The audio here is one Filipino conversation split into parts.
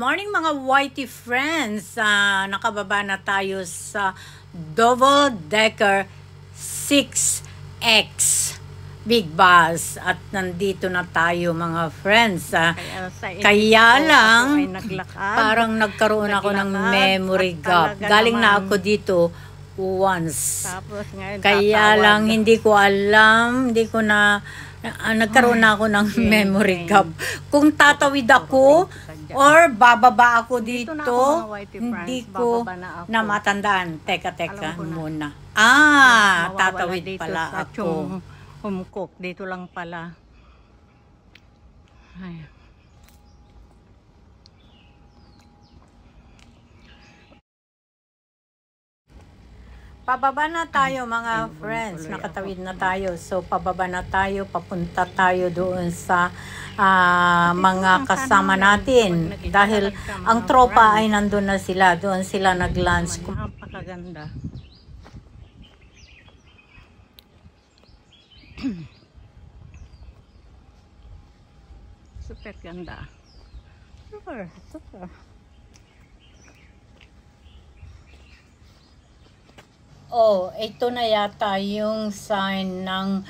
morning mga Whitey friends. Nakababa na tayo sa Double Decker 6X Big Bus at nandito na tayo mga friends. Kaya lang parang nagkaroon ako ng memory gap. Galing na ako dito once. Kaya lang hindi ko alam, nagkaroon na ako ng memory gap. Kung tatawid ako or bababa ako dito, hindi ko na matandaan. Teka muna. Tatawid pala ako. Humkok, dito lang pala. Ay. Pababa na tayo mga friends, nakatawid na tayo. So pababa na tayo, papunta tayo doon sa mga kasama natin. Dahil ang tropa ay nandun na sila, doon sila nag-lunch. Napakaganda. Super ganda. Super. Ito na yata yung sign ng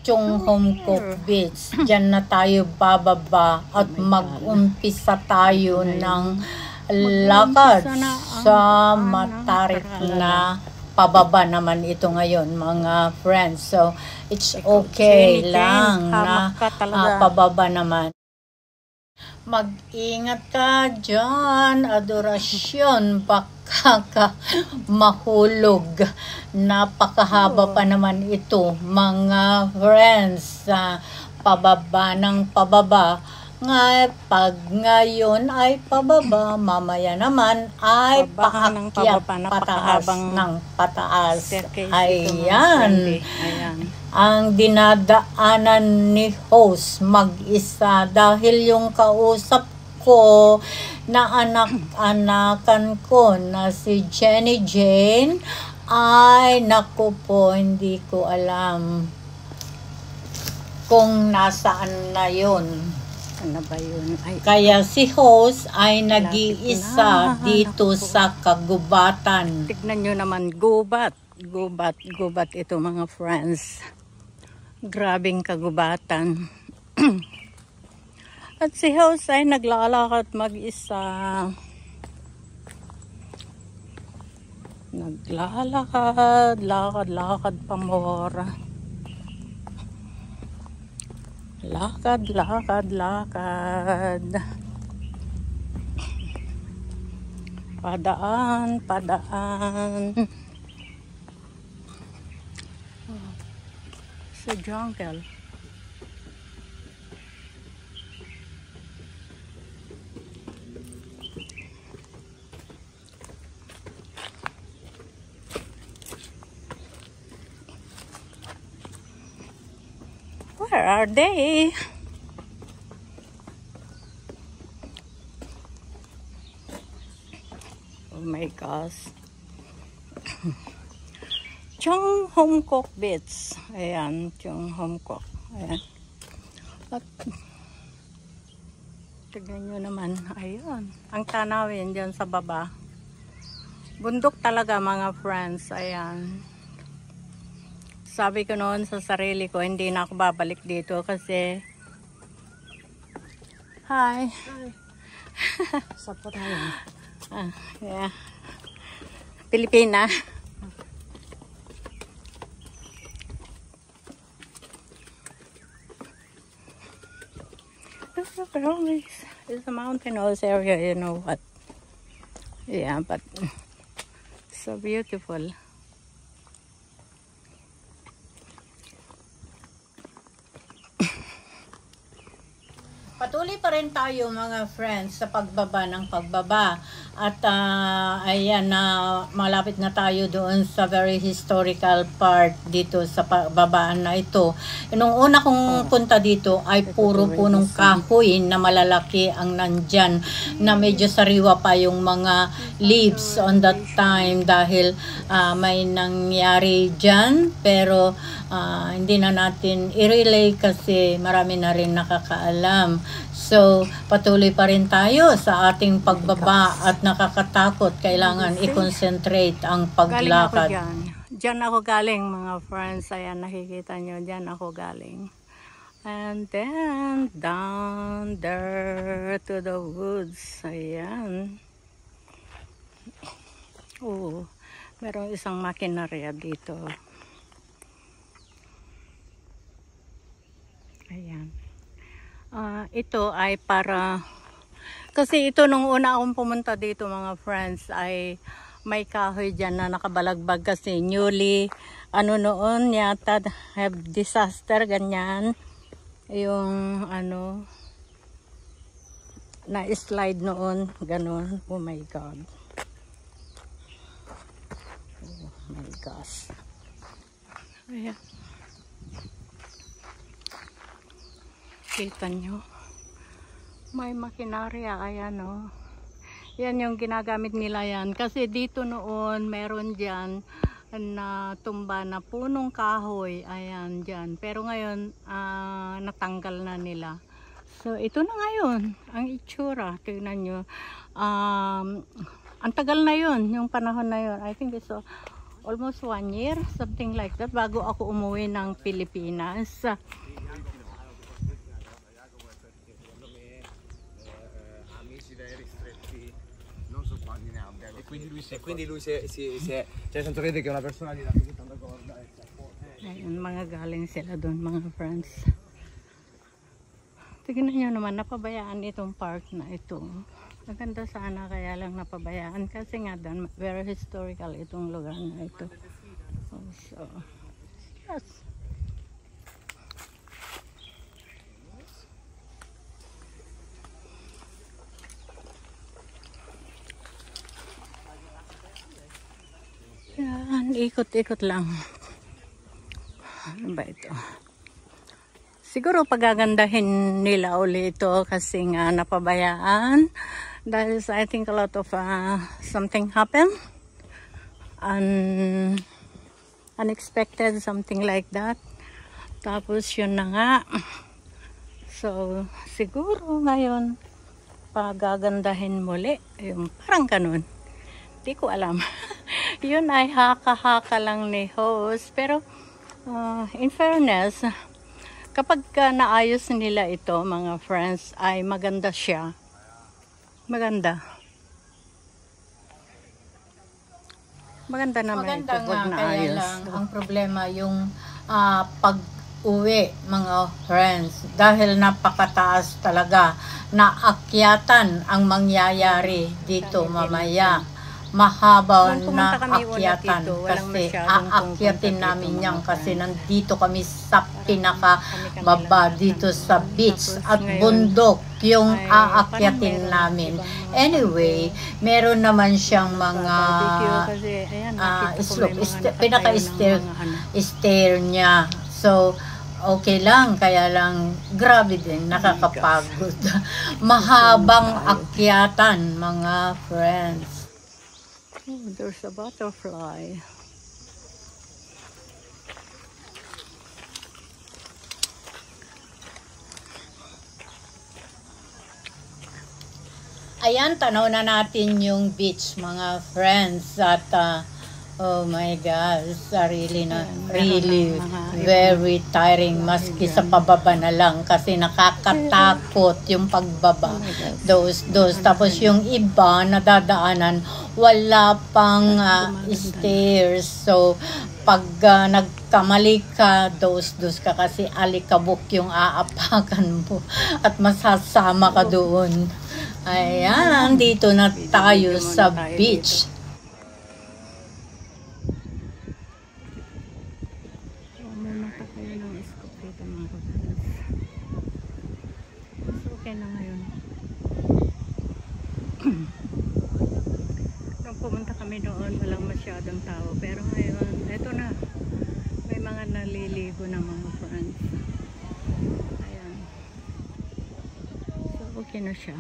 Chung Hom Kok Beach. Diyan na tayo bababa at mag-umpisa tayo ng lakad sa matarik na pababa naman ito ngayon mga friends. So, it's okay lang na pababa naman. Mag-ingat ka dyan, adorasyon, baka ka mahulog. Napakahaba pa naman ito, mga friends. Pababa ng pababa. Pag ngayon ay pababa, mamaya naman ay paakyat pataas ng pataas. Ayan. Ang dinadaanan ni host mag-isa dahil yung kausap ko na anak-anakan ko na si Jenny Jane ay naku po, hindi ko alam kung nasaan na yun. Ano ba yun? Kaya si host ay nag-iisa dito sa kagubatan. Tignan nyo naman, gubat ito mga friends. Grabing kagubatan. At si host ay naglalakad mag-isa. Lakad pa more. Lakad. Padaan. Sa jungle. Where are they? Oh my gosh. Chung Hom Kok Beach. Ayan, Chung Hom Kok. Ayan. At tignan nyo naman. Ayan. Ang tanawin dyan sa baba. Bundok talaga mga friends. Ayan. Sabi ko noon sa sarili ko, hindi na ako babalik dito kasi hi. Saan po tayo? Yeah. Pilipina. It's a mountainous area, you know what? Yeah, but so beautiful. Patuloy pa rin tayo mga friends sa pagbaba ng pagbaba. At ayan na malapit na tayo doon sa very historical part dito sa babaan na ito. Nung una kong punta dito ay puro punong kahoy na malalaki ang nandyan, na medyo sariwa pa yung mga leaves on that time dahil may nangyari dyan, pero hindi na natin i-relay kasi marami na rin nakakaalam. So, patuloy pa rin tayo sa ating pagbaba at nakakatakot. Kailangan i-concentrate ang paglakad. Galing ako dyan. Diyan ako galing, mga friends. Ayan, nakikita nyo. Diyan ako galing. And then, down there to the woods. Ayan. Oh, merong isang makinarya dito. Ayan. Ito ay para, kasi ito nung una akong pumunta dito, mga friends, ay may kahoy dyan na nakabalagbag kasi newly, ano noon yata, have disaster, ganyan. Yung, ano, na-slide noon, ganun. Oh my God. Oh my gosh. Ayan. Kita nyo. May makinarya, ayan o. Yan yung ginagamit nila yan. Kasi dito noon, meron dyan na tumba na punong kahoy. Ayan, dyan. Pero ngayon, natanggal na nila. So, ito na ngayon. Ang itsura. Tingnan nyo. Ang tagal na yun. Yung panahon na yun. I think it's almost 1 year. Something like that. Bago ako umuwi ng Pilipinas. Quindi lui si è cioè nel senso crede che una persona gli dà così tanta corda Ayun, mga galing sila doon, mga friends. Tignan nyo naman, napabayaan itong park na ito. Maganda sana, kaya lang napabayaan kasi nga doon, very historical itong lugar na ito. So, yes. Yan, ikot-ikot lang. Ano ba ito? Siguro pagagandahin nila ulit ito kasi nga napabayaan. Dahil I think a lot of something happened. Unexpected, something like that. Tapos yun na nga. So, siguro ngayon pagagandahin muli. Yung parang ganun. Di ko alam. Yun ay haka-haka lang ni host. Pero, in fairness, kapag naayos nila ito, mga friends, ay maganda siya. Maganda. Maganda naman Maganda ito pag nga, kaya naayos. lang ang problema yung pag-uwi, mga friends, dahil napakataas talaga na akyatan ang mangyayari dito mamaya. Mahaba na akyatan kasi aakyatin namin yan kasi nandito kami sa pinakababa dito sa beach at bundok yung aakyatin namin. Anyway, meron naman siyang mga slope, pinaka-stair niya. So, okay lang, kaya lang grabe din, nakakapagod. Mahabang akyatan, mga friends. Oh, there's a butterfly. Ayan, tanaw na natin yung beach, mga friends. At, oh my gosh, really very tiring. Maski sa pababa na lang kasi nakakatakot yung pagbaba. Those. Tapos yung iba nadadaanan, wala pang stairs. So, pag nagkamali ka, dos ka kasi alikabok yung aapakan mo at masasama ka doon. Ayan, dito na tayo sa beach. Okay na ngayon. Nung pumunta kami noon, walang masyadong tao. Pero ngayon, eto na. May mga naliligo na mga friends. Ayan. So, okay na siya.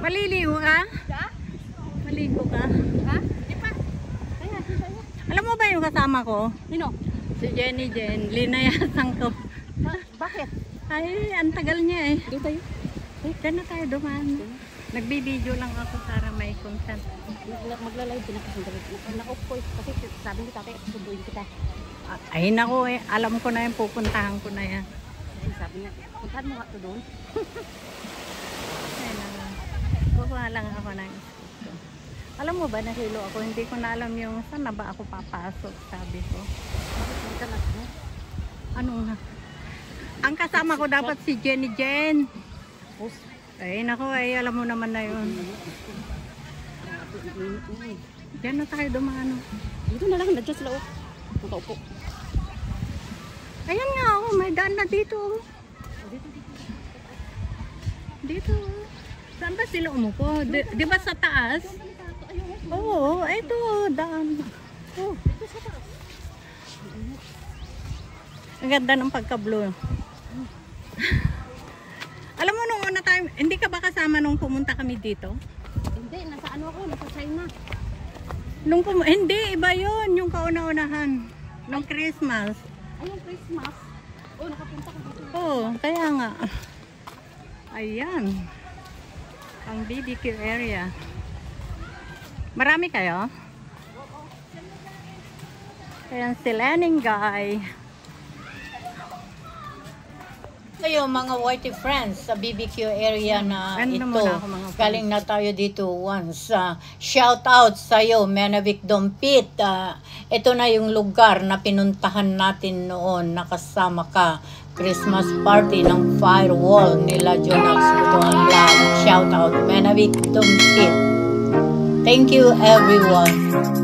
Maliligo ka? Maligo ka? Ha? Di pa. Kaya. Alam mo ba yung kasama ko? Sino? Si Jenny Jen. Linayasan ko. Bakit? Ay, ang tagal niya eh. Doon tayo. Diyan na tayo dumaan. Nagbibideo lang ako para may content. Magla-live din ako sandali. Nako po, kasi sabi ni tatay, subuin kita. Ay nako eh, alam ko na yan, pupuntahan ko na yan. Sabi niya, puntahan mo nga to doon. Ay nako. Kukuha lang ako ng isip ko. Alam mo ba, nahilo ako, hindi ko na alam yung saan na ba ako papasok, sabi ko. Bakit hindi ka na? Anong na? Ang kasama ko dapat si Jenny Jen. Ay nako, ay alam mo naman na yun. Diyan na tayo dumaan. Dito na lang, nandiyan sila oh. Nakaupo. Ayan nga, oh, may daan na dito. Oh. Dito. Oh. Saan ba sila umupo? Di ba sa taas? Oo, ito, daan. Oh. Ang ganda ng pagka-blue. Alam mo, nung una tayo, hindi ka ba kasama nung pumunta kami dito? Hindi, nasa ano ako, nasa China. Hindi, iba yun, yung kauna-unahan. Nung Christmas. Ay, yung Christmas. Oh, nakapunta ko dito. Oo, kaya nga. Ayan. Ang BBQ area. Marami kayo? Ayan si Lening guy. Kayo mga whitey friends sa BBQ area na ito. Galing na tayo dito once. Shout out sa'yo, Menavic Dompit. Ito na yung lugar na pinuntahan natin noon. Nakasama ka. Christmas party ng firewall nila Jonax Butuan Vlog. Shout out, Menavic Dompit. Thank you everyone.